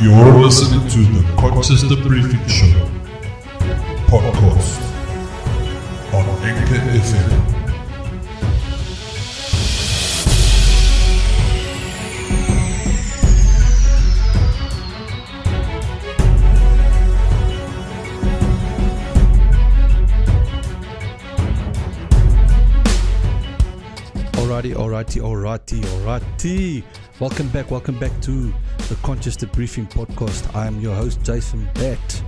You're listening to the Conscious Debriefing Show podcast on Anchor FM. Alrighty. Welcome back to the Conscious Debriefing podcast. I am your host, Jason Bat.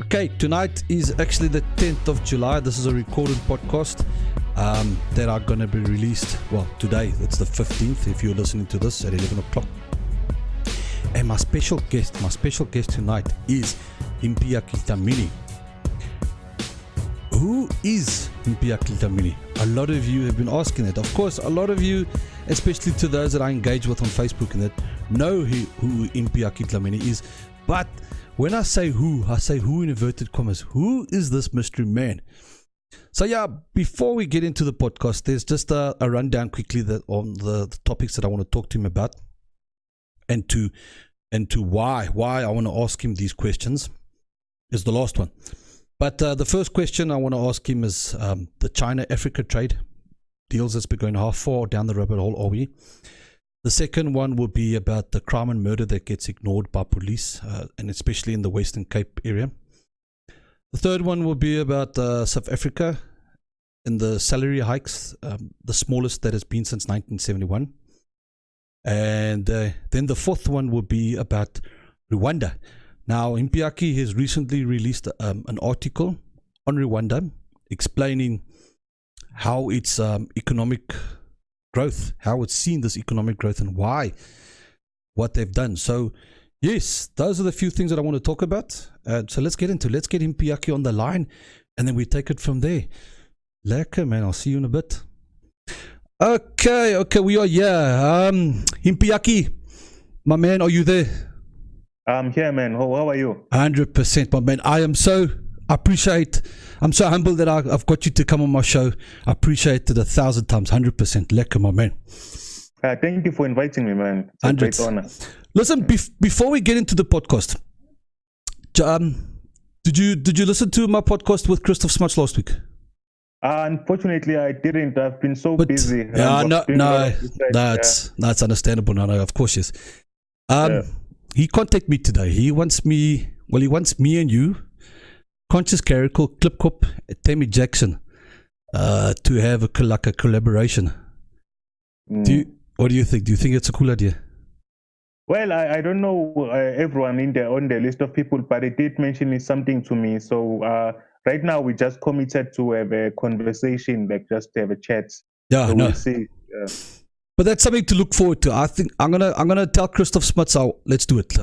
Okay, tonight is actually the 10th of July. This is a recorded podcast that are going to be released, well, today. It's the 15th if you're listening to this at 11 o'clock. And my special guest tonight is Mpiyakhe Dhamini. Who is Mpiyakhe Dhamini? A lot of you have been asking that. Of course, a lot of you, especially to those that I engage with on Facebook and that, know who Mpiyakhe Dhamini is. But when I say who in inverted commas. Who is this mystery man? So yeah, before we get into the podcast, there's just a rundown quickly on the topics that I want to talk to him about, and to why I want to ask him these questions is the last one. But the first question I want to ask him is the China-Africa trade deals that's been going how far down the rabbit hole are we? The second one will be about the crime and murder that gets ignored by police, and especially in the Western Cape area. The third one will be about South Africa and the salary hikes, the smallest that has been since 1971. And then the fourth one will be about Rwanda. Now, Mpiyakhe has recently released an article on Rwanda explaining how its economic growth, how it's seen this economic growth and what they've done. So, yes, those are the few things that I want to talk about. So let's get Mpiyakhe on the line and then we take it from there. Lekker, man. I'll see you in a bit. Okay, we are here. Mpiyakhe, my man, are you there? I'm here, man. How are you? 100%, my man. I'm so humbled that I've got you to come on my show. I appreciate it 1,000 times, 100%. Lekker, my man. Thank you for inviting me, man. It's a great honor. Listen, before we get into the podcast, did you listen to my podcast with Christoph Smuts last week? Unfortunately, I didn't. I've been so busy. That's understandable. No, of course, yes. He contacted me today. He wants me and you, Conscious Clerical, Klipkop, Tammy Jackson, to have a collaboration. What do you think? Do you think it's a cool idea? Well, I don't know everyone on the list of people, but it did mention something to me. So right now we just committed to have a conversation, like just have a chat. Yeah, so we'll see. But that's something to look forward to. I think I'm gonna tell Christoph Smuts, let's do it.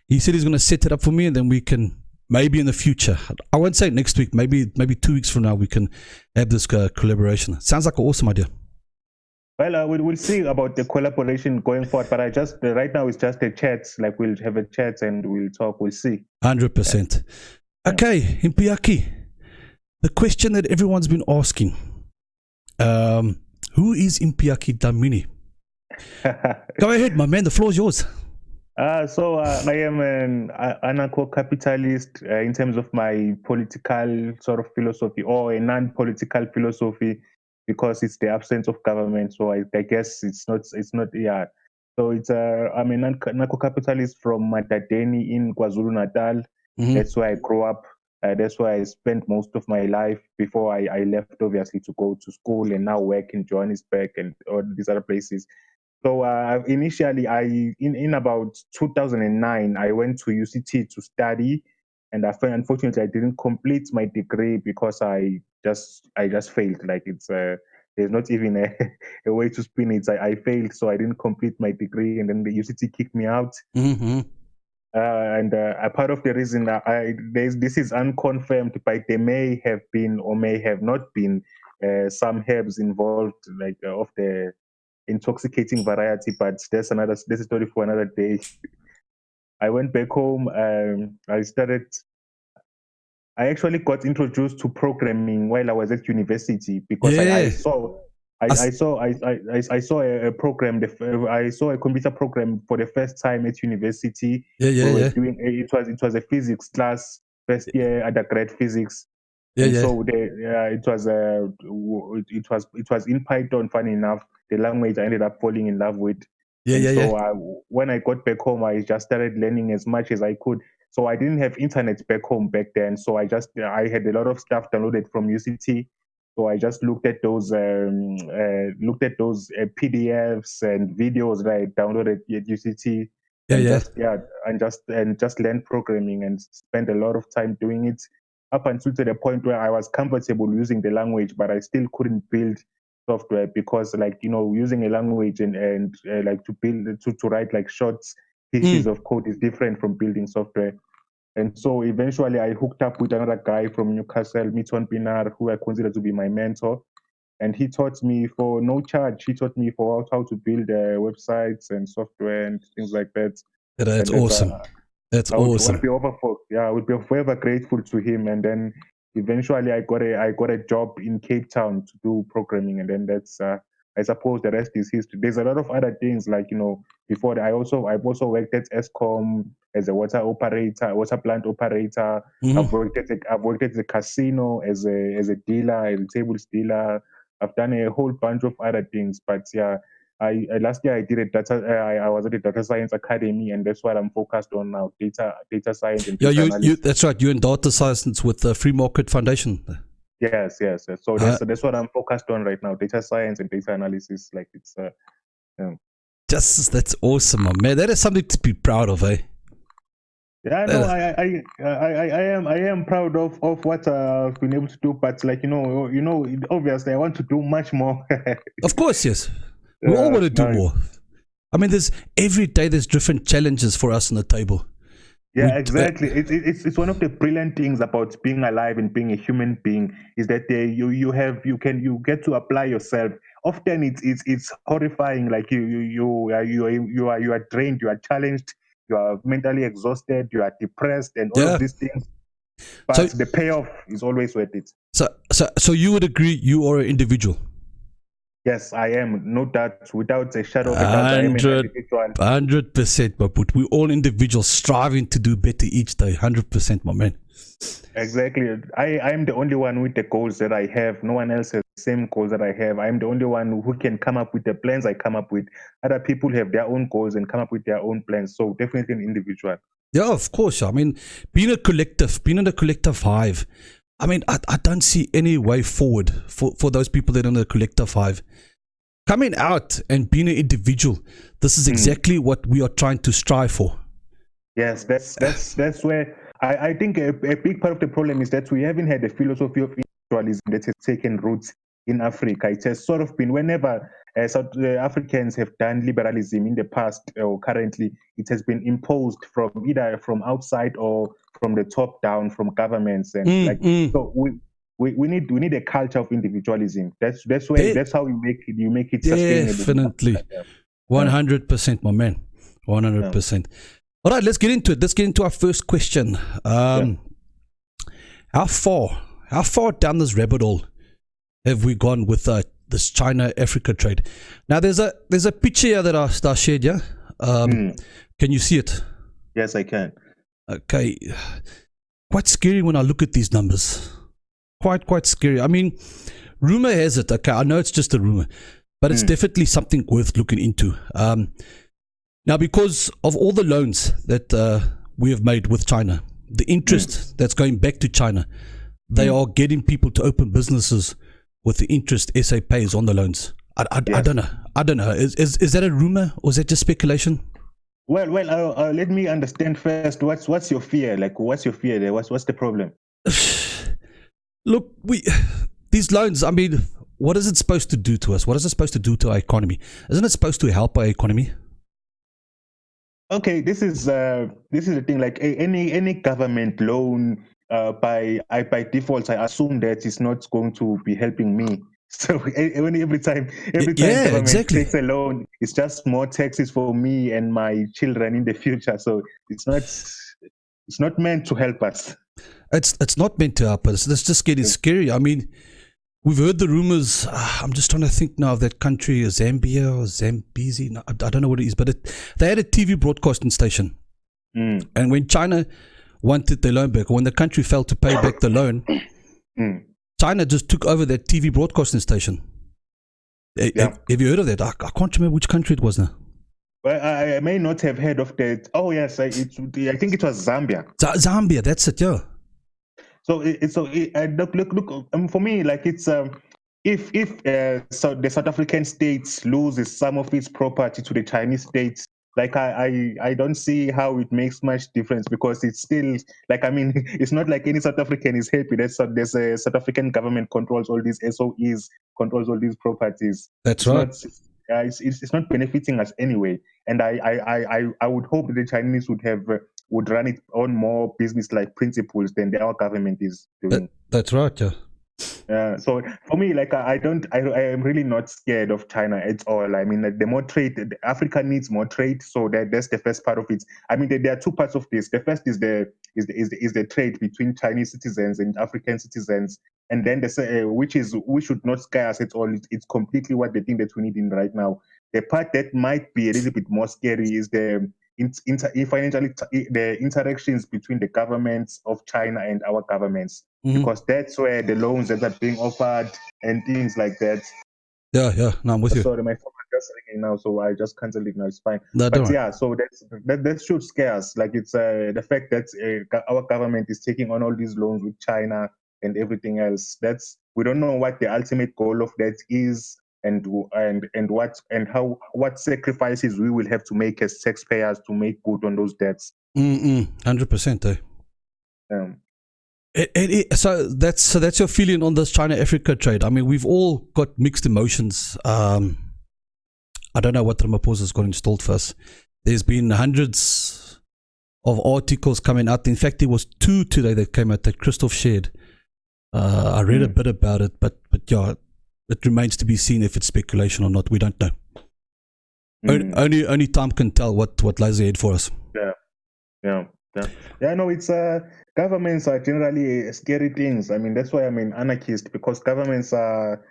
He said he's gonna set it up for me, and then we can maybe in the future. I won't say next week. Maybe 2 weeks from now we can have this collaboration. Sounds like an awesome idea. Well, we'll see about the collaboration going forward. But right now it's just a chat. Like we'll have a chat and we'll talk. We'll see. 100%. Okay, Mpiyakhe, the question that everyone's been asking. Who is Mpiyakhe Dhamini? Go ahead, my man. The floor is yours. So I am an anarcho-capitalist in terms of my political sort of philosophy, or a non-political philosophy, because it's the absence of government. So I guess it's not. Yeah. So I'm an anarcho-capitalist from Matadeni in KwaZulu-Natal. Mm-hmm. That's where I grew up. That's where I spent most of my life before I left, obviously, to go to school and now work in Johannesburg and all these other places. So initially, in about 2009, I went to UCT to study, and unfortunately I didn't complete my degree because I just failed. Like there's not even a way to spin it. I failed, so I didn't complete my degree, and then the UCT kicked me out. Mm-hmm. And a part of the reason that this is unconfirmed, but there may have been or may have not been some herbs involved, like of the intoxicating variety. But there's a story for another day. I went back home. I actually got introduced to programming while I was at university because I saw a program. I saw a computer program for the first time at university. Yeah. We were doing it was a physics class, first year undergrad physics, and Yeah. so it was in Python. Funny enough, the language I ended up falling in love with. And so when I got back home, I just started learning as much as I could. So I didn't have internet back home back then. So I had a lot of stuff downloaded from UCT. So I just looked at those PDFs and videos that I downloaded at UCT, and just learned programming and spent a lot of time doing it up until to the point where I was comfortable using the language, but I still couldn't build software because, like, using a language and like to write like short pieces of code is different from building software. And so eventually I hooked up with another guy from Newcastle, Miton Pinar, who I consider to be my mentor. And he taught me for no charge. He taught me for how to build websites and software and things like that. That's awesome. That's awesome. I would be forever grateful to him. And then eventually I got a job in Cape Town to do programming. And then that's I suppose the rest is history. There's a lot of other things, like, before that, I've also worked at Eskom as a water plant operator. Mm-hmm. I've worked at the casino as a dealer, as a tables dealer. I've done a whole bunch of other things, but yeah, last year I did I was at the data science academy, and that's what I'm focused on now: data science and data analysis. That's right. You're in data science with the Free Market Foundation. Yes. So that's what I'm focused on right now: data science and data analysis. Like, it's that's awesome, man. That is something to be proud of, eh? Yeah, no, I am proud of what I've been able to do, but, like, obviously I want to do much more. Of course, yes. We all want to do more. I mean, every day there's different challenges for us on the table. Yeah, exactly. It's one of the brilliant things about being alive and being a human being is that you get to apply yourself. Often it's horrifying. Like, you are drained, you are challenged, you are mentally exhausted, you are depressed, and all of these things. But the payoff is always worth it. So you would agree you are an individual? Yes, I am. No doubt, without a shadow of a doubt, I am an individual. 100%, but we're all individuals striving to do better each day. 100%, my man. Exactly. I am the only one with the goals that I have. No one else has the same goals that I have. I'm the only one who can come up with the plans I come up with. Other people have their own goals and come up with their own plans. So definitely an individual. Yeah, of course. I mean, being in a collective hive, I mean, I don't see any way forward for those people that are in the collective hive. Coming out and being an individual, this is exactly what we are trying to strive for. Yes, that's where I think a big part of the problem is that we haven't had a philosophy of individualism that has taken roots in Africa. It has sort of been, whenever South Africans have done liberalism in the past or currently, it has been imposed from either from outside or from the top down, from governments, and so we need a culture of individualism. That's how you make it sustainable. Definitely, 100%, my man, 100%. All right, let's get into it. Let's get into our first question. How far down this rabbit hole have we gone with this China-Africa trade? Now, there's a picture here that I shared. Yeah, can you see it? Yes, I can. Okay, quite scary when I look at these numbers. Quite scary. I mean, rumor has it. Okay, I know it's just a rumor, but it's definitely something worth looking into. Now, because of all the loans that we have made with China, the interest that's going back to China, they are getting people to open businesses with the interest SA pays on the loans. I don't know. Is that a rumor or is that just speculation? Well, let me understand first. What's your fear? Like, what's your fear there? What's the problem? Look, these loans, I mean, what is it supposed to do to us? What is it supposed to do to our economy? Isn't it supposed to help our economy? Okay, this is the thing. Like, any government loan, by default, I assume that it's not going to be helping me. So every time government takes a loan, it's just more taxes for me and my children in the future. So it's not meant to help us. It's not meant to help us. It's just getting scary. I mean, We've heard the rumors. I'm just trying to think now of that country, Zambia or Zambezi. No, I don't know what it is, but they had a TV broadcasting station. And when China wanted the loan back, or when the country failed to pay back the loan, China just took over that TV broadcasting station. Have you heard of that? I can't remember which country it was now. Well, I may not have heard of that. Oh yes, I think it was Zambia. Zambia, that's it, yeah. So look. For me, like it's if so the South African state loses some of its property to the Chinese state, like I don't see how it makes much difference, because it's still like, I mean, it's not like any South African is happy that there's a South African government controls all these SOEs, controls all these properties. That's right. It's not benefiting us anyway, and I would hope the Chinese would run it on more business-like principles than our government is doing. That's right, yeah. So for me, like I am really not scared of China at all. I mean, like, the more trade, Africa needs more trade. So that's the first part of it. I mean, there are two parts of this. The first is the trade between Chinese citizens and African citizens, and then which should not scare us at all. It's completely what the thing that we need in right now. The part that might be a little bit more scary is the interactions between the governments of China and our governments, because that's where the loans that are being offered and things like that. Yeah. No, I'm with you. Sorry, my phone is just ringing now, so I just cancelled it now. It's fine. No, but yeah, so that should scare us. Like, it's the fact that our government is taking on all these loans with China and everything else. We don't know what the ultimate goal of that is. And what sacrifices we will have to make as taxpayers to make good on those debts. 100%. So that's your feeling on this China-Africa trade. I mean, we've all got mixed emotions. I don't know what Ramaphosa's got installed for us. There's been hundreds of articles coming out. In fact, there was 2 today that came out that Christoph shared. I read a bit about it, but yeah. It remains to be seen if it's speculation or not. We don't know. Only time can tell what lies ahead for us. Yeah. No, it's governments are generally scary things. I mean, that's why I'm an anarchist, because governments are.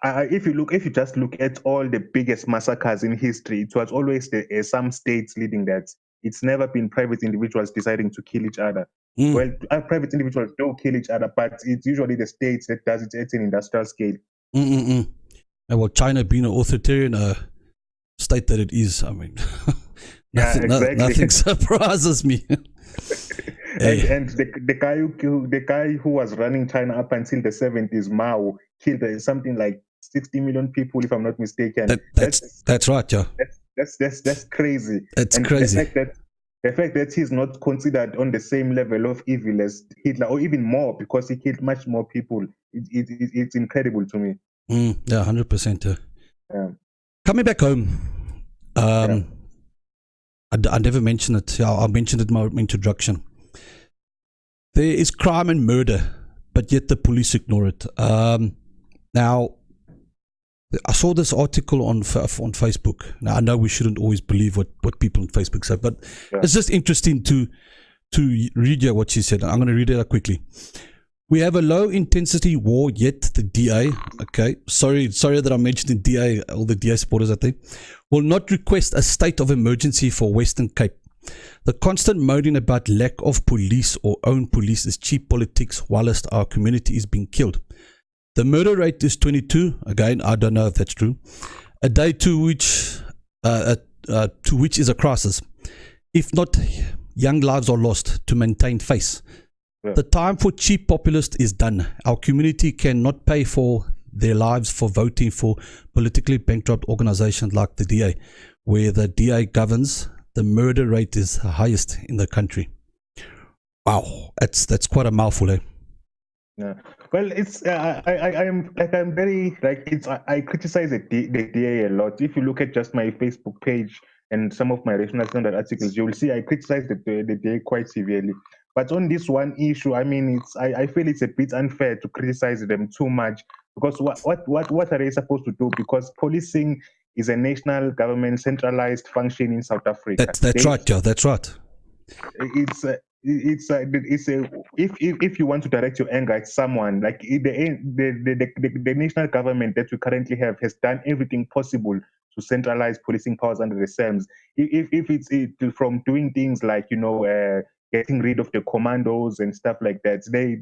If you just look at all the biggest massacres in history, it was always some states leading that. It's never been private individuals deciding to kill each other. Well, private individuals don't kill each other, but it's usually the states that does it at an industrial scale. And well, China being an authoritarian state that it is, I mean, nothing surprises me. And the guy who was running China up until the 70s, Mao, killed something like 60 million people, if I'm not mistaken. That's right, yeah. That's crazy. It's crazy. The fact that he's not considered on the same level of evil as Hitler, or even more, because he killed much more people, it's incredible to me. Yeah, 100%. Yeah. Coming back home, I never mentioned it. Yeah, I mentioned it in my introduction. There is crime and murder, but yet the police ignore it. Now, I saw this article on Facebook. Now, I know we shouldn't always believe what people on Facebook say, but it's just interesting to read here what she said. I'm going to read it out quickly. We have a low-intensity war, yet the DA, okay, sorry that I mentioned the DA, all the DA supporters out there, will not request a state of emergency for Western Cape. The constant moaning about lack of police or own police is cheap politics whilst our community is being killed. The murder rate is 22. Again, I don't know if that's true. A day to which is a crisis. If not, young lives are lost to maintain face. Yeah. The time for cheap populist is done. Our community cannot pay for their lives for voting for politically bankrupt organizations like the DA. Where the DA governs, the murder rate is the highest in the country. Wow, that's quite a mouthful, eh? Yeah. Well, it's I'm very I criticize the DA a lot. If you look at just my Facebook page and some of my Rational Standard articles, you will see I criticize the DA quite severely. But on this one issue, I mean, I feel it's a bit unfair to criticize them too much, because what are they supposed to do? Because policing is a national government centralized function in South Africa. That's right, Joe. That's right. It's if you want to direct your anger at someone, like the national government that we currently have has done everything possible to centralize policing powers under the SAMs. If it's from doing things like getting rid of the commandos and stuff like that, they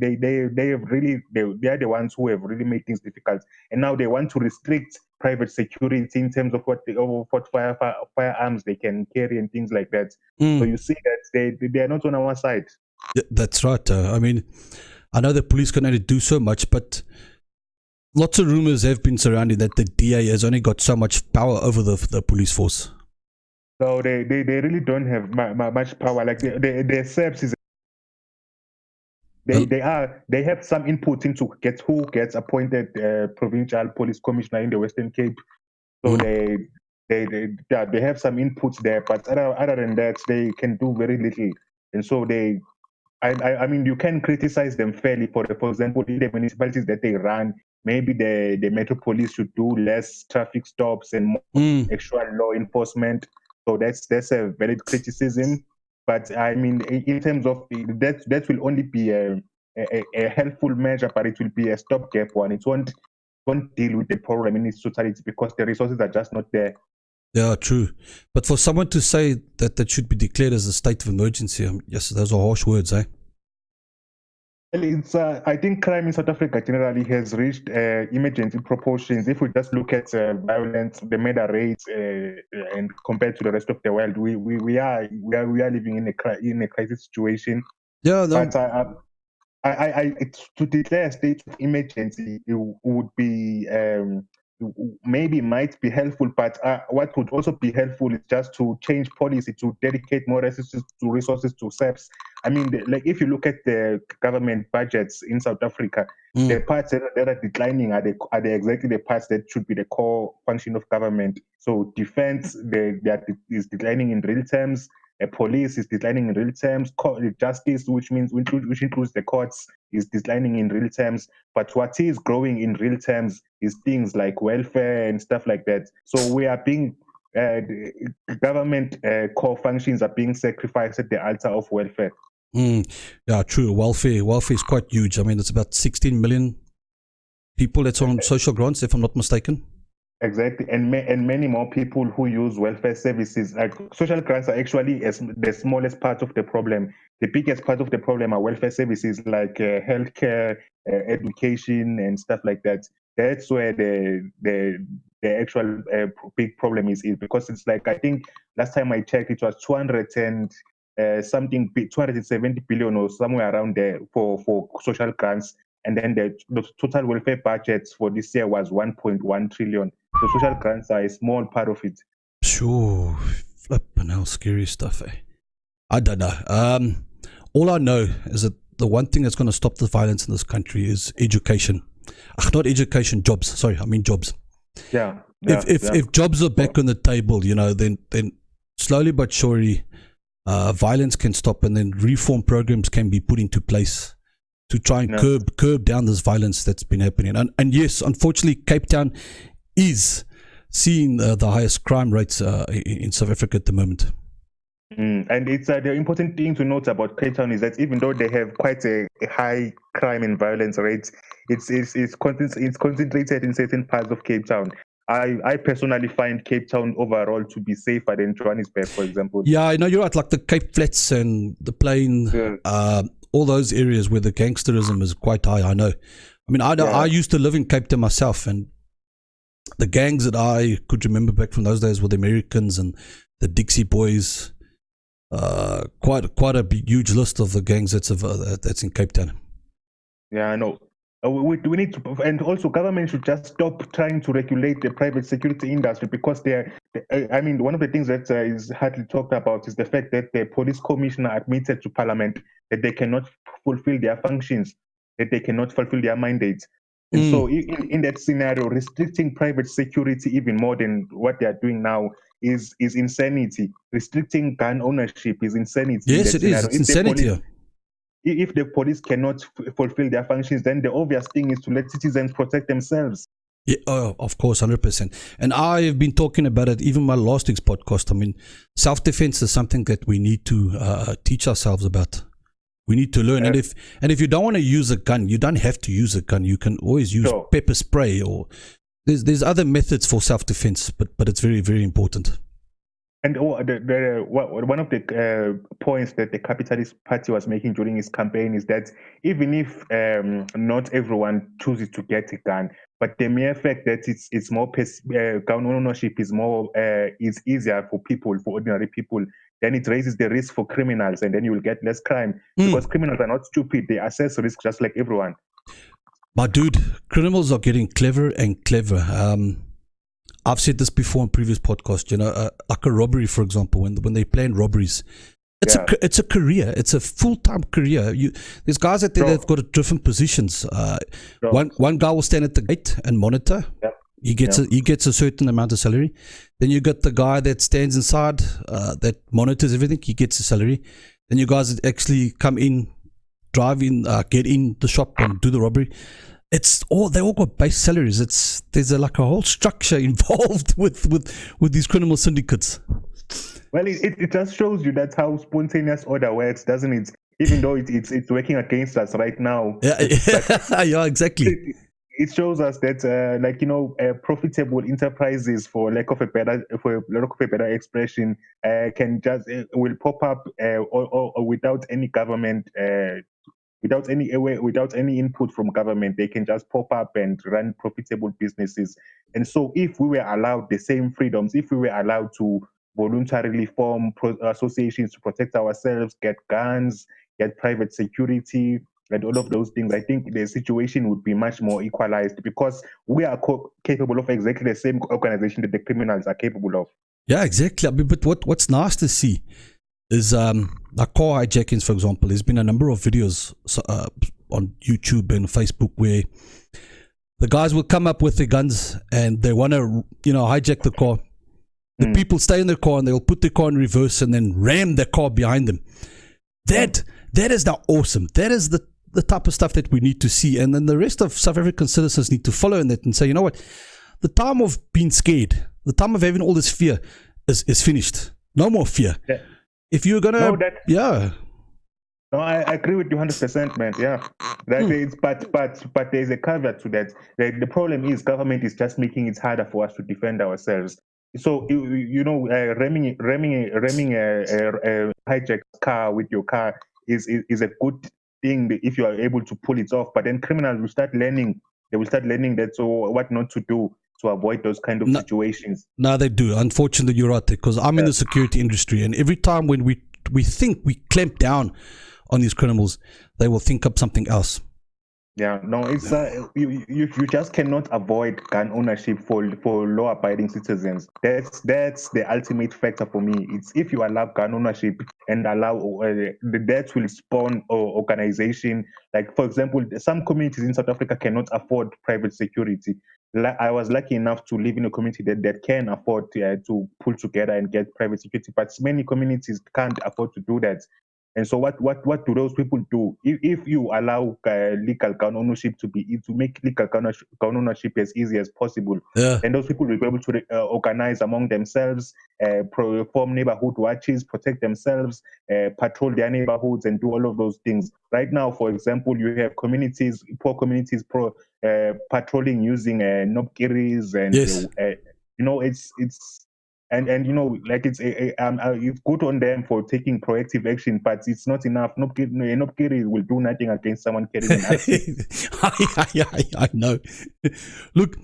have really they are the ones who have really made things difficult, and now they want to restrict private security in terms of what firearms they can carry and things like that. So you see that they are not on our side. Yeah, that's right. I mean, I know the police can only do so much, but lots of rumors have been surrounding that the DA has only got so much power over the police force. So they really don't have much power. Like the SEPs is they have some input into who gets appointed provincial police commissioner in the Western Cape. So they have some inputs there, but other than that, they can do very little. And so I mean, you can criticize them fairly for example, in the municipalities that they run, maybe the Metro Police should do less traffic stops and more actual law enforcement. So that's a valid criticism. But I mean, in terms of that will only be a helpful measure, but it will be a stopgap one. It won't deal with the problem in its totality because the resources are just not there. Yeah, true. But for someone to say that should be declared as a state of emergency, yes, those are harsh words, eh? Well, it's I think crime in South Africa generally has reached emergency proportions. If we just look at violence, the murder rates, and compared to the rest of the world, we are living in a crisis situation. Yeah, no. But to declare a state of emergency, it would be maybe might be helpful, but what would also be helpful is just to change policy, to dedicate more resources to SEPs. I mean, like if you look at the government budgets in South Africa, the parts that are declining are they exactly the parts that should be the core function of government. So defense, is declining in real terms. Police is declining in real terms. Justice, which includes the courts, is declining in real terms. But what is growing in real terms is things like welfare and stuff like that. So we are being government core functions are being sacrificed at the altar of welfare. Yeah, true. Welfare is quite huge. I mean, it's about 16 million people that's on social grants, if I'm not mistaken. Exactly, and many more people who use welfare services. Like social grants are actually the smallest part of the problem. The biggest part of the problem are welfare services like healthcare, education, and stuff like that. That's where the actual big problem is because it's like, I think last time I checked, it was 270 billion or somewhere around there for social grants. And then the total welfare budget for this year was 1.1 trillion. So social grants are a small part of it. Sure. Flipping hell, scary stuff, eh? I don't know. All I know is that the one thing that's going to stop the violence in this country is education. Not education, jobs. Sorry, I mean jobs. Yeah. If jobs are back on the table, then slowly but surely violence can stop, and then reform programs can be put into place to try and curb down this violence that's been happening. And yes, unfortunately, Cape Town is seeing the highest crime rates in South Africa at the moment. And it's the important thing to note about Cape Town is that even though they have quite a high crime and violence rates, it's concentrated in certain parts of Cape Town. I personally find Cape Town overall to be safer than Johannesburg, for example. Yeah, I know you're right. Like the Cape Flats and the Plain, all those areas where the gangsterism is quite high. I know. I mean, I used to live in Cape Town myself, and the gangs that I could remember back from those days were the Americans and the Dixie Boys. Quite a huge list of the gangs that's in Cape Town. Yeah, I know. We need to, and also government should just stop trying to regulate the private security industry, because I mean, one of the things that is hardly talked about is the fact that the police commissioner admitted to Parliament that they cannot fulfill their functions, that they cannot fulfill their mandates. And so in that scenario, restricting private security even more than what they are doing now is insanity. Restricting gun ownership is insanity. Yes, it is. It's insanity. If the police cannot fulfill their functions, then the obvious thing is to let citizens protect themselves. Yeah, of course, 100%. And I've been talking about it, even my last week's podcast. I mean, self-defense is something that we need to teach ourselves about. We need to learn. And if you don't want to use a gun, you don't have to use a gun. You can always use pepper spray, or there's other methods for self-defense, but it's very, very important. And one of the points that the Capitalist Party was making during his campaign is that even if not everyone chooses to get a gun, but the mere fact that it's more gun ownership is more is easier for ordinary people, then it raises the risk for criminals, and then you will get less crime because criminals are not stupid; they assess risk just like everyone. My dude, criminals are getting clever and clever. I've said this before on previous podcasts, like a robbery, for example, when they plan robberies, it's a career. It's a full-time career. There's guys out there that've got different positions. One guy will stand at the gate and monitor. Yep. He gets a certain amount of salary. Then you got the guy that stands inside, that monitors everything. He gets a salary. Then you guys that actually come in, drive in, get in the shop and do the robbery. They all got base salaries. There's like a whole structure involved with these criminal syndicates. Well, it just shows you that's how spontaneous order works, doesn't it? Even though it's working against us right now. Yeah, exactly. It shows us that profitable enterprises, for lack of a better expression, will pop up or without any government. Without any input from government, they can just pop up and run profitable businesses. And so if we were allowed the same freedoms, if we were allowed to voluntarily form associations to protect ourselves, get guns, get private security, and all of those things, I think the situation would be much more equalized, because we are capable of exactly the same organization that the criminals are capable of. Yeah, exactly. I mean, but what's nice to see is like car hijackings, for example. There's been a number of videos on YouTube and Facebook where the guys will come up with their guns and they want to, hijack the car. The people stay in their car and they'll put the car in reverse and then ram the car behind them. That is now awesome. That is the type of stuff that we need to see. And then the rest of South African citizens need to follow in that and say, you know what? The time of being scared, the time of having all this fear is finished. No more fear. Yeah. If you're gonna, No, I agree with you 100%, man. Yeah, that is, but there's a caveat to that. The problem is government is just making it harder for us to defend ourselves. So ramming a hijacked car with your car is a good thing if you are able to pull it off. But then criminals will start learning. They will start learning that what not to do to avoid those kind of situations. No, they do. Unfortunately, you're right, because I'm in the security industry, and every time when we think we clamp down on these criminals, they will think up something else. Yeah, no, it's you just cannot avoid gun ownership for law-abiding citizens. That's the ultimate factor for me. It's if you allow gun ownership and allow that will spawn organization. Like, for example, some communities in South Africa cannot afford private security. I was lucky enough to live in a community that can afford to pull together and get private security, but many communities can't afford to do that. And so what do those people do? If you allow legal gun ownership to make legal gun ownership as easy as possible, and those people will be able to organize among themselves, form neighborhood watches, protect themselves, patrol their neighborhoods, and do all of those things. Right now, for example, you have poor communities patrolling using nopkiris, and it's. And like it's good on them for taking proactive action, but it's not enough. Nopkiri will do nothing against someone carrying an axe. I know. Look,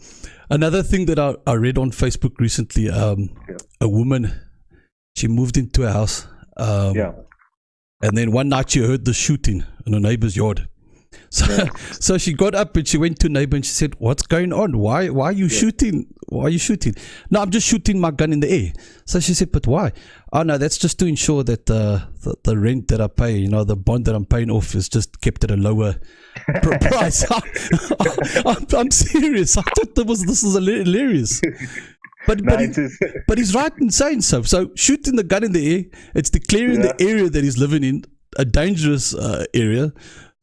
another thing that I read on Facebook recently, a woman, she moved into a house, and then one night she heard the shooting in her neighbor's yard. So she got up and she went to neighbor and she said, "What's going on? Why are you shooting? Why are you shooting?" "No, I'm just shooting my gun in the air." So she said, "But why?" "Oh no, that's just to ensure that the rent that I pay, the bond that I'm paying off, is just kept at a lower price." I'm serious. I thought this was hilarious. But he's right in saying so. So shooting the gun in the air, it's declaring the area that he's living in a dangerous area.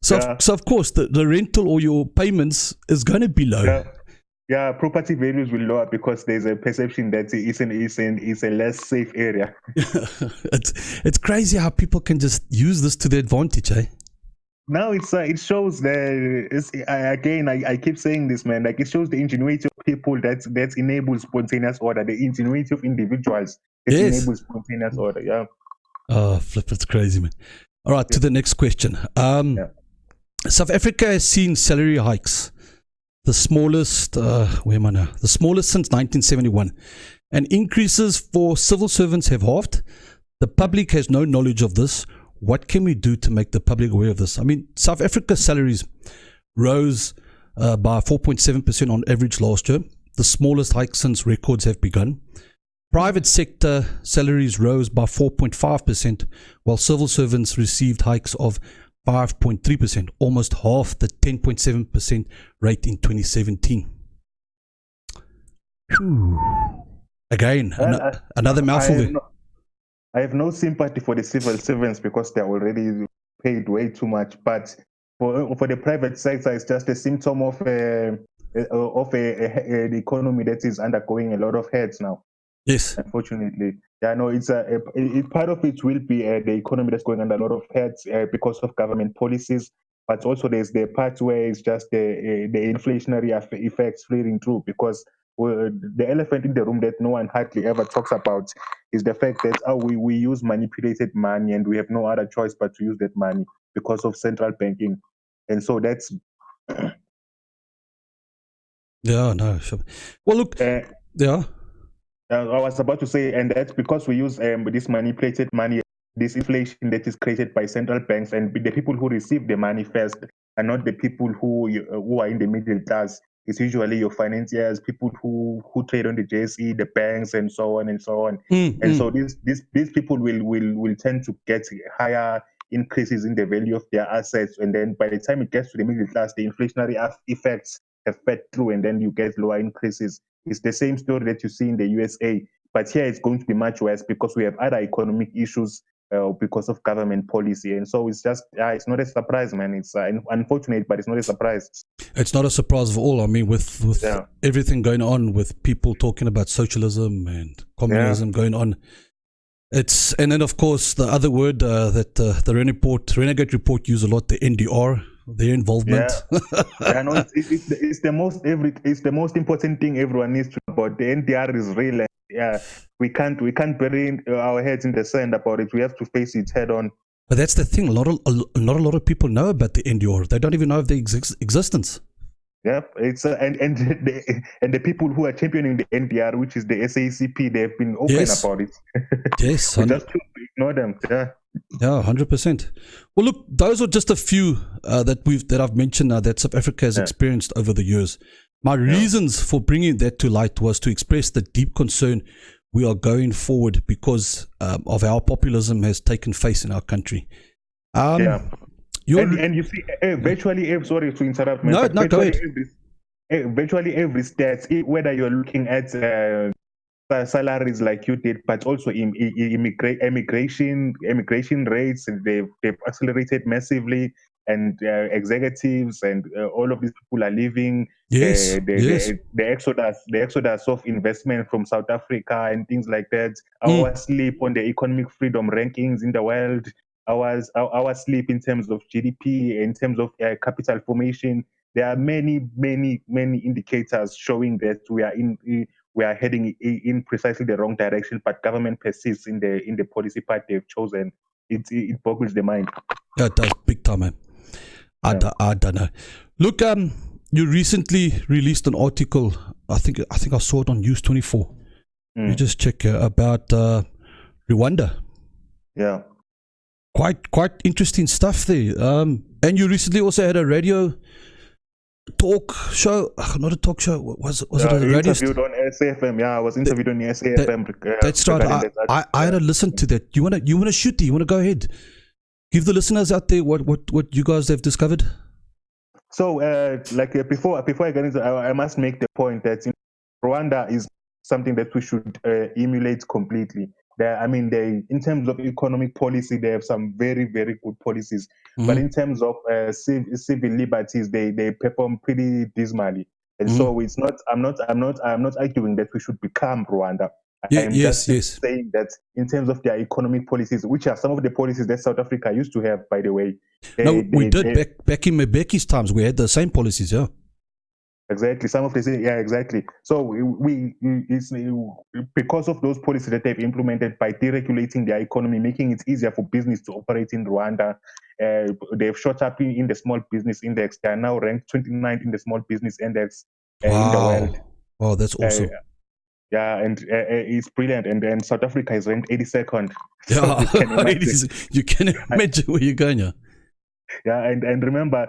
So of course, the rental or your payments is going to be low. Yeah, property values will lower because there's a perception that it's a less safe area. It's crazy how people can just use this to their advantage, eh? now it shows I keep saying this, man. Like, it shows the ingenuity of people that enables spontaneous order, the ingenuity of individuals that Yes. enables spontaneous order. Yeah. Oh, flip, it's crazy, man. All right, to the next question. Yeah. South Africa has seen salary hikes, the smallest, where am I now? The smallest since 1971. And increases for civil servants have halved. The public has no knowledge of this. What can we do to make the public aware of this? I mean, South Africa's salaries rose by 4.7% on average last year, the smallest hike since records have begun. Private sector salaries rose by 4.5%, while civil servants received hikes of 5.3%, almost half the 10.7% rate in 2017. Whew. Again, another mouthful there. I have no sympathy for the civil servants because they're already paid way too much. But for the private sector, it's just a symptom of an economy that is undergoing a lot of hurts now. Yes, unfortunately. Yeah, no, it's part of it will be the economy that's going under a lot of hurts because of government policies. But also there's the part where it's just the inflationary effects flaring through, because the elephant in the room that no one hardly ever talks about is the fact that we use manipulated money, and we have no other choice but to use that money because of central banking. And so that's yeah, no, sure. Well, look, yeah. I was about to say, and that's because we use this manipulated money, this inflation that is created by central banks, and the people who receive the money first are not the people who are in the middle class. It's usually your financiers, people who trade on the JSE, the banks, and so on and so on. So these people will tend to get higher increases in the value of their assets, and then by the time it gets to the middle class, the inflationary effects have fed through, and then you get lower increases. It's the same story that you see in the USA, but here it's going to be much worse because we have other economic issues because of government policy. And so it's just, it's not a surprise, man. It's unfortunate, but it's not a surprise. It's not a surprise at all. I mean, with everything going on, with people talking about socialism and communism going on, and then of course the other word that the Renegade report use a lot, the NDR, their involvement. No, it's the most important thing everyone needs to know about. The NDR is real. We can't bury our heads in the sand about it. We have to face it head on. But that's the thing. Not a lot of people know about the NDR. They don't even know of the existence. Yep, it's and the people who are championing the NDR, which is the SACP, they've been open about it. Yes, we just ignore them. Yeah, 100%. Well, look, those are just a few that I've mentioned now that South Africa has experienced over the years. My reasons for bringing that to light was to express the deep concern we are going forward because of how populism has taken face in our country. And you see, virtually, sorry to interrupt, man. No, go ahead. Virtually every stat, whether you're looking at salaries like you did, but also immigration rates, they've accelerated massively, and executives and all of these people are leaving. The exodus of investment from South Africa and things like that. Our sleep on the economic freedom rankings in the world. Our sleep in terms of GDP, in terms of capital formation. There are many indicators showing that we are heading in precisely the wrong direction, but government persists in the policy path they've chosen. It boggles the mind. Yeah, it does, big time, man. I don't know. Look, you recently released an article. I think I saw it on News 24. You just check about Rwanda. Yeah. Quite interesting stuff there. And you recently also had a radio talk show, not a talk show. Was it a radio? Interviewed on SAFM. Yeah, I was interviewed on SAFM. That's right. I had to listen to that. You wanna shoot? You wanna go ahead? Give the listeners out there what you guys have discovered. So, before I get into, I must make the point that Rwanda is something that we should emulate completely. In terms of economic policy, they have some very, very good policies. But in terms of civil liberties, they perform pretty dismally. And so it's not. I'm not arguing that we should become Rwanda. Yes. saying that in terms of their economic policies, which are some of the policies that South Africa used to have, by the way. We did back in Mbeki's times. We had the same policies, yeah. Exactly. Some of the exactly. So it's because of those policies that they've implemented by deregulating their economy, making it easier for business to operate in Rwanda. They've shot up in the small business index. They are now ranked 29th in the small business index in the world. Wow, that's awesome. And it's brilliant. And South Africa is ranked 82nd. Yeah, you can imagine where you're going. Yeah, and remember,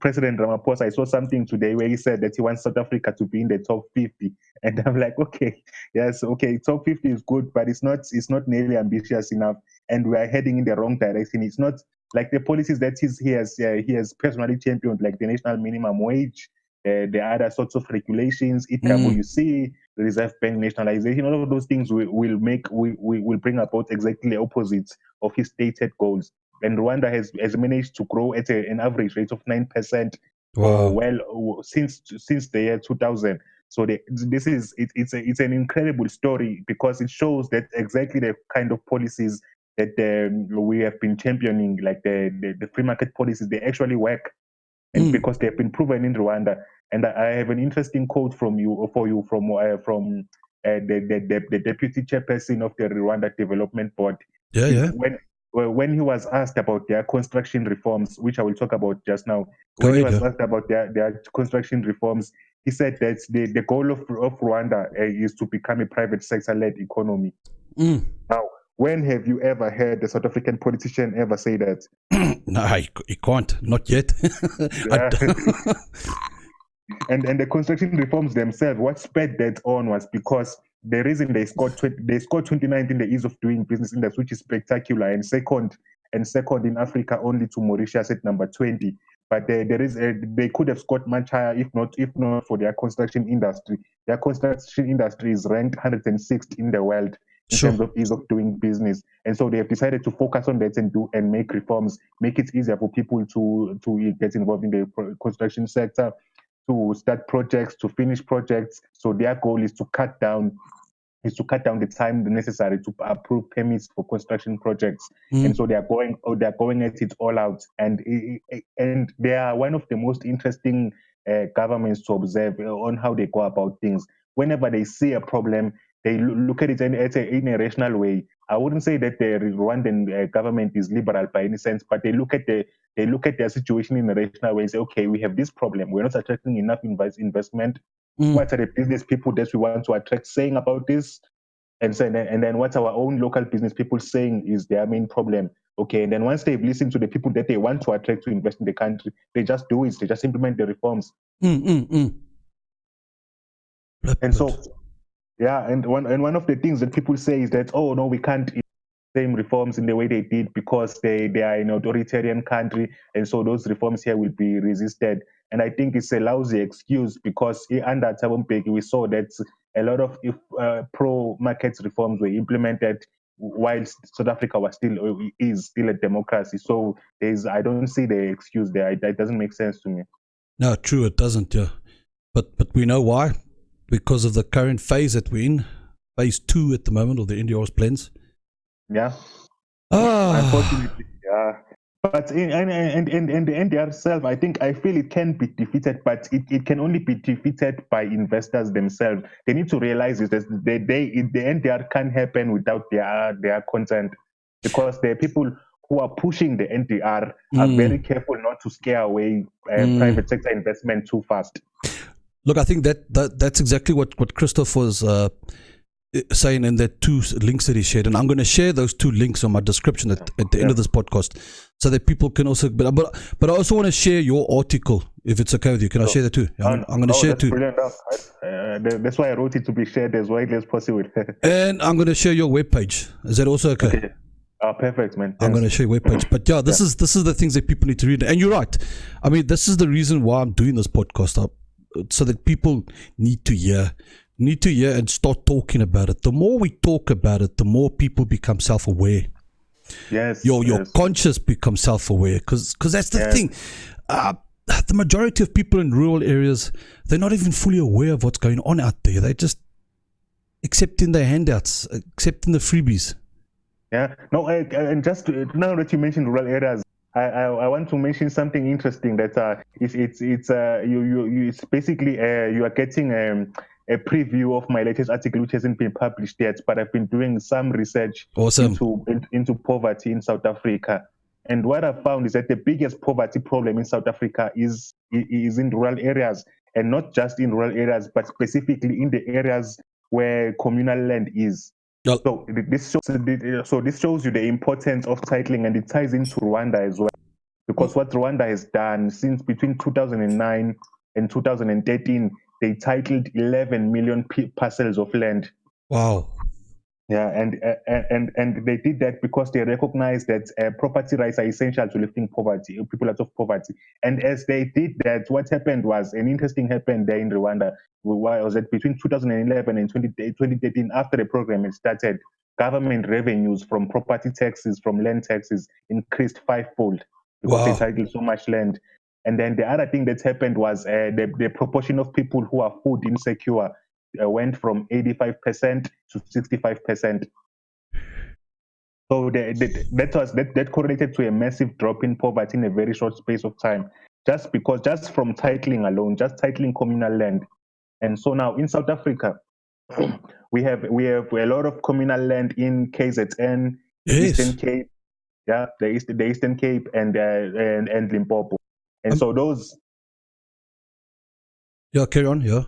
President Ramaphosa, I saw something today where he said that he wants South Africa to be in the top 50, and I'm like, okay, top 50 is good, but it's not nearly ambitious enough, and we are heading in the wrong direction. It's not like the policies that he has personally championed, like the national minimum wage, the other sorts of regulations, EWC, the Reserve Bank nationalization. All of those things will bring about exactly the opposite of his stated goals. And Rwanda has managed to grow at an average rate of 9%. Wow. Since the year 2000. So it's an incredible story, because it shows that exactly the kind of policies that we have been championing, like the free market policies, they actually work, and because they have been proven in Rwanda. And I have an interesting quote from the deputy chairperson of the Rwanda Development Board. Yeah. When he was asked about their construction reforms, which I will talk about just now, when he was asked about their construction reforms, he said that the goal of Rwanda is to become a private sector-led economy. Now, when have you ever heard a South African politician ever say that? No, he can't. Not yet. And the construction reforms themselves, what spurred that on was because the reason they scored 29th in the ease of doing business index, which is spectacular, and second in Africa only to Mauritius at number 20. But they could have scored much higher if not for their construction industry. Their construction industry is ranked 106th in the world in terms of ease of doing business, and so they have decided to focus on that and make reforms, make it easier for people to get involved in the construction sector, to start projects, to finish projects. So their goal is to cut down the time necessary to approve permits for construction projects. And so they are going at it all out. And they are one of the most interesting governments to observe on how they go about things. Whenever they see a problem, they look at it in a rational way. I wouldn't say that the Rwandan government is liberal by any sense, but they look at their situation in a rational way and say, okay, we have this problem. We're not attracting enough investment. What are the business people that we want to attract saying about this? And then what's our own local business people saying is their main problem? Okay, and then once they've listened to the people that they want to attract to invest in the country, they just do it. They just implement the reforms. And so, and one of the things that people say is that, oh no, we can't same reforms in the way they did because they are an authoritarian country, and so those reforms here will be resisted. And I think it's a lousy excuse, because under Thabo Mbeki we saw that a lot of pro-market reforms were implemented while South Africa is still a democracy. So I don't see the excuse there. That doesn't make sense to me. No, true, it doesn't. Yeah, but we know why. Because of the current phase that we're in, phase 2 at the moment, or the India's plans. Yeah. Unfortunately, yeah. But in the NDR itself, I feel it can be defeated, but it can only be defeated by investors themselves. They need to realize is that the NDR can't happen without their consent, because the people who are pushing the NDR are very careful not to scare away private sector investment too fast. Look, I think that's exactly what Christoph was saying in the 2 links that he shared, and I'm going to share those 2 links on my description at the end of this podcast, so that people can also. But I also want to share your article, if it's okay with you. Can I share that too? I'm going to share it too. Brilliant. That's why I wrote it to be shared as widely as possible. And I'm going to share your webpage. Is that also okay? Perfect, man. I'm going to share your webpage. But yeah, this is the things that people need to read. And you're right. I mean, this is the reason why I'm doing this podcast, so that people need to hear and start talking about it. The more we talk about it, the more people become self-aware. Yes. Your conscious becomes self-aware, because that's the thing. The majority of people in rural areas, they're not even fully aware of what's going on out there. They just, accepting the handouts, accepting the freebies. Yeah. No, and just now that you mentioned rural areas, I want to mention something interesting that it's basically you are getting a preview of my latest article, which hasn't been published yet, but I've been doing some research Awesome. into poverty in South Africa. And what I found is that the biggest poverty problem in South Africa is in rural areas, and not just in rural areas, but specifically in the areas where communal land is. Well, So this shows you the importance of titling, and it ties into Rwanda as well. Because what Rwanda has done since between 2009 and 2013, they titled 11 million parcels of land. wow. Yeah, and they did that because they recognized that property rights are essential to lifting poverty, people out of poverty. And as they did that, what happened was an interesting happened there in Rwanda. Why was it between 2011 and 2013? After the program had started, government revenues from property taxes, from land taxes, increased fivefold because they Wow. titled so much land. And then the other thing that happened was the proportion of people who are food insecure went from 85% to 65%. So that correlated to a massive drop in poverty in a very short space of time, just from titling alone, just titling communal land. And so now in South Africa, we have a lot of communal land in KZN, Eastern Yes. Cape, the Eastern Cape and Limpopo, and so those. Yeah, carry on. Yeah.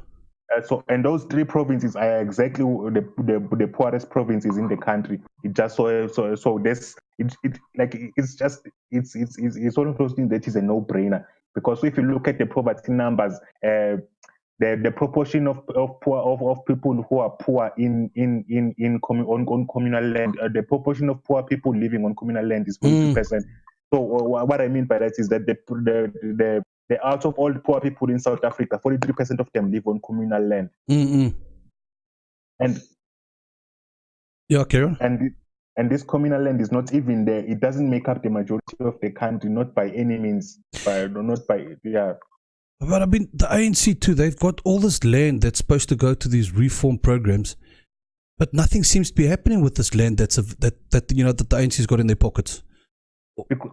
And those three provinces are exactly the poorest provinces in the country. It just so this it's one of those things that is a no-brainer, because if you look at the poverty numbers, the proportion of people who are poor on communal land, the proportion of poor people living on communal land is 40%. So what I mean by that is that out of all the poor people in South Africa, 43% of them live on communal land. And yeah, carry on. And this communal land is not even there. It doesn't make up the majority of the country, not by any means. But I mean, the ANC too, they've got all this land that's supposed to go to these reform programs, but nothing seems to be happening with this land that the ANC's got in their pockets.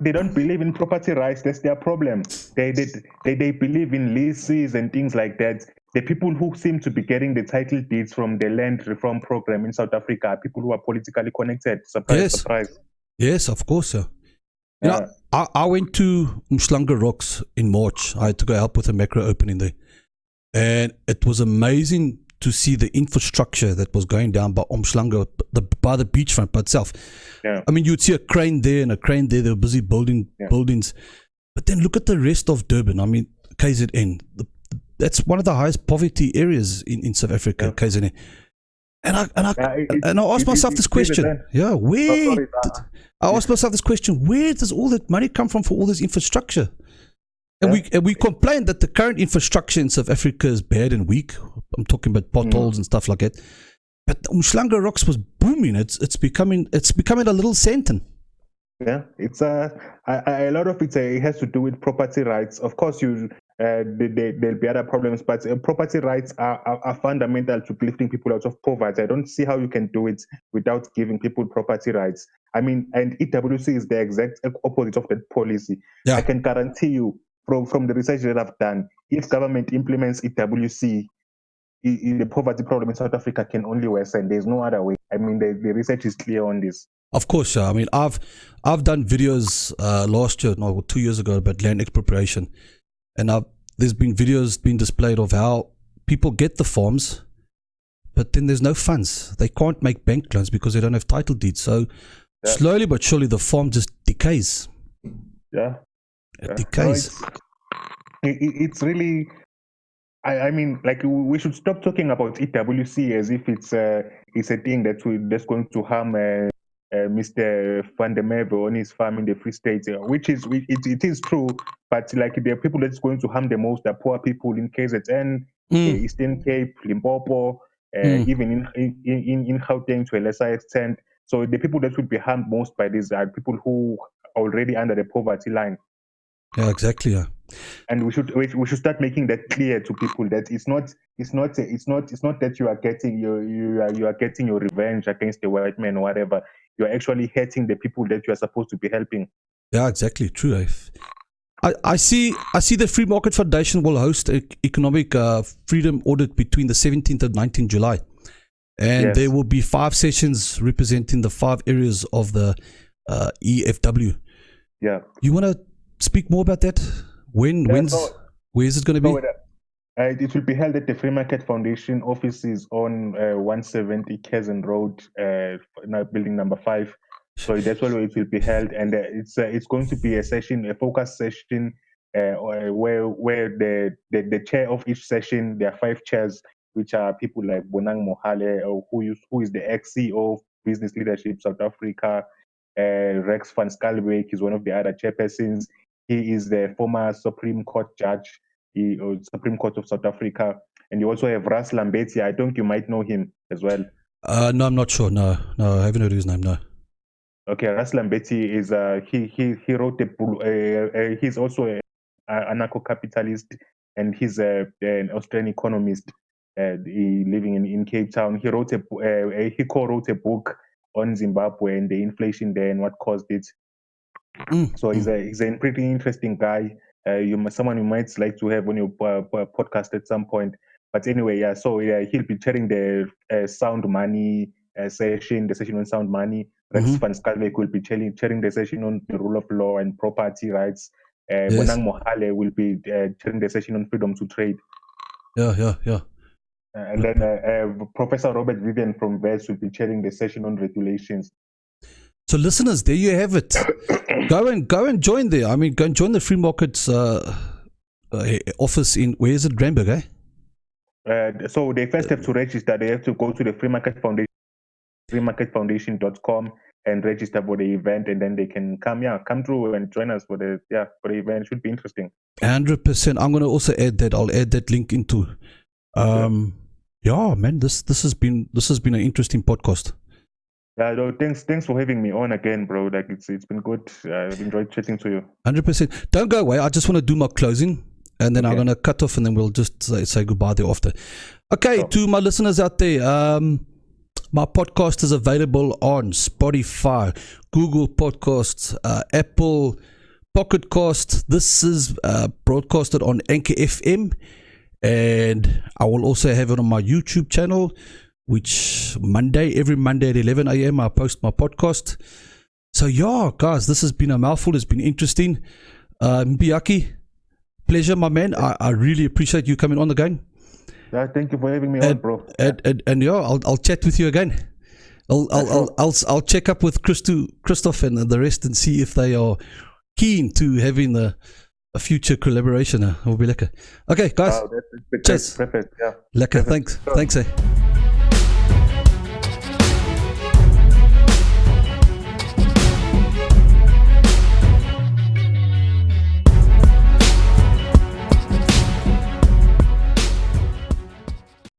They don't believe in property rights. That's their problem. They believe in leases and things like that. The people who seem to be getting the title deeds from the land reform program in South Africa are people who are politically connected. Surprise. Yes, of course, sir. You know, I went to Umhlanga Rocks in March. I had to go help with a macro opening there. And it was amazing to see the infrastructure that was going down by Umhlanga, by the beachfront by itself. Yeah. I mean, you'd see a crane there and a crane there. They were busy building buildings. But then look at the rest of Durban. I mean, KZN. That's one of the highest poverty areas in South Africa, KZN. And I asked myself this question. Yeah, I asked myself this question: where does all that money come from for all this infrastructure? And we complain that the current infrastructure in South Africa is bad and weak. I'm talking about potholes and stuff like that. But Umhlanga Rocks was booming. It's becoming a little Sandton. Yeah, it's a lot of it has to do with property rights. Of course, there'll be other problems, but property rights are fundamental to lifting people out of poverty. I don't see how you can do it without giving people property rights. I mean, and EWC is the exact opposite of that policy. Yeah. I can guarantee you from the research that I've done, if government implements EWC, the poverty problem in South Africa can only worsen. There's no other way. I mean, the research is clear on this. Of course, I mean, I've done videos last year, 2 years ago, about land expropriation, and there's been videos being displayed of how people get the farms, but then there's no funds. They can't make bank loans because they don't have title deeds. So slowly but surely, the farm just decays. Yeah, it decays. No, it's really. I mean, like, we should stop talking about EWC as if it's a thing that's going to harm Mr. Van der Merwe on his farm in the Free State, which is it is true, but like the people that's going to harm the most are poor people in KZN, Eastern Cape, Limpopo, even in Gauteng to a lesser extent. So the people that would be harmed most by this are people who are already under the poverty line. Yeah, exactly. Yeah. And we should start making that clear to people that it's not that you are getting your revenge against the white man or whatever. You are actually hurting the people that you are supposed to be helping. Yeah, exactly. True. I see the Free Market Foundation will host an economic freedom audit between the 17th and 19th July. And Yes. there will be 5 sessions representing the 5 areas of the EFW. Yeah. You want to speak more about that? Where is it going to be? It will be held at the Free Market Foundation offices on 170 Kezen Road, building number 5. So that's where it will be held, and it's going to be a focus session, where the chair of each session, there are 5 chairs, which are people like Bonang Mohale, who is the ex-CEO of Business Leadership South Africa. Rex van Schalkwyk is one of the other chairpersons. He is the former Supreme Court judge, Supreme Court of South Africa. And you also have Ras Lambeti. I think you might know him as well. No, I'm not sure. No, I haven't heard his name. No. Okay, Ras Lambeti is he wrote he's also an anarcho-capitalist, and he's an Australian economist, living in Cape Town. He co-wrote a book on Zimbabwe and the inflation there and what caused it. So he's a pretty interesting guy. Someone you might like to have on your podcast at some point. But anyway, yeah. So he'll be chairing the sound money session, the session on sound money. Rex van Schalkwyk will be chairing the session on the rule of law and property rights. Bonang Mohale will be chairing the session on freedom to trade. Yeah. And then Professor Robert Vivian from VES will be chairing the session on regulations. So listeners, there you have it. Go and join there. I mean, go and join the Free Markets office in, where is it, Granberg, eh? So they first have to register. They have to go to the Free Market Foundation, freemarketfoundation.com, and register for the event, and then they can come through and join us for the event. It should be interesting. 100%. I'm going to also add that. I'll add that link into. Yeah, man, this has been an interesting podcast. Yeah, no, thanks for having me on again, bro. Like it's been good. I've enjoyed chatting to you. 100%. Don't go away. I just want to do my closing, and then I'm going to cut off, and then we'll just say goodbye thereafter. Okay, sure. To my listeners out there, my podcast is available on Spotify, Google Podcasts, Apple Pocket Cast. This is broadcasted on Anchor FM, and I will also have it on my YouTube channel, which every Monday at 11 a.m. I post my podcast. So yeah, guys, this has been a mouthful. It's been interesting. Mpiyakhe, pleasure, my man. I really appreciate you coming on again. Yeah, thank you for having me on, bro. And yeah, I'll chat with you again. I'll check up with Christoph and the rest and see if they are keen to having a future collaboration. Will be lekker. Okay, guys. Cheers. Perfect. Yeah. Lekker. Thanks.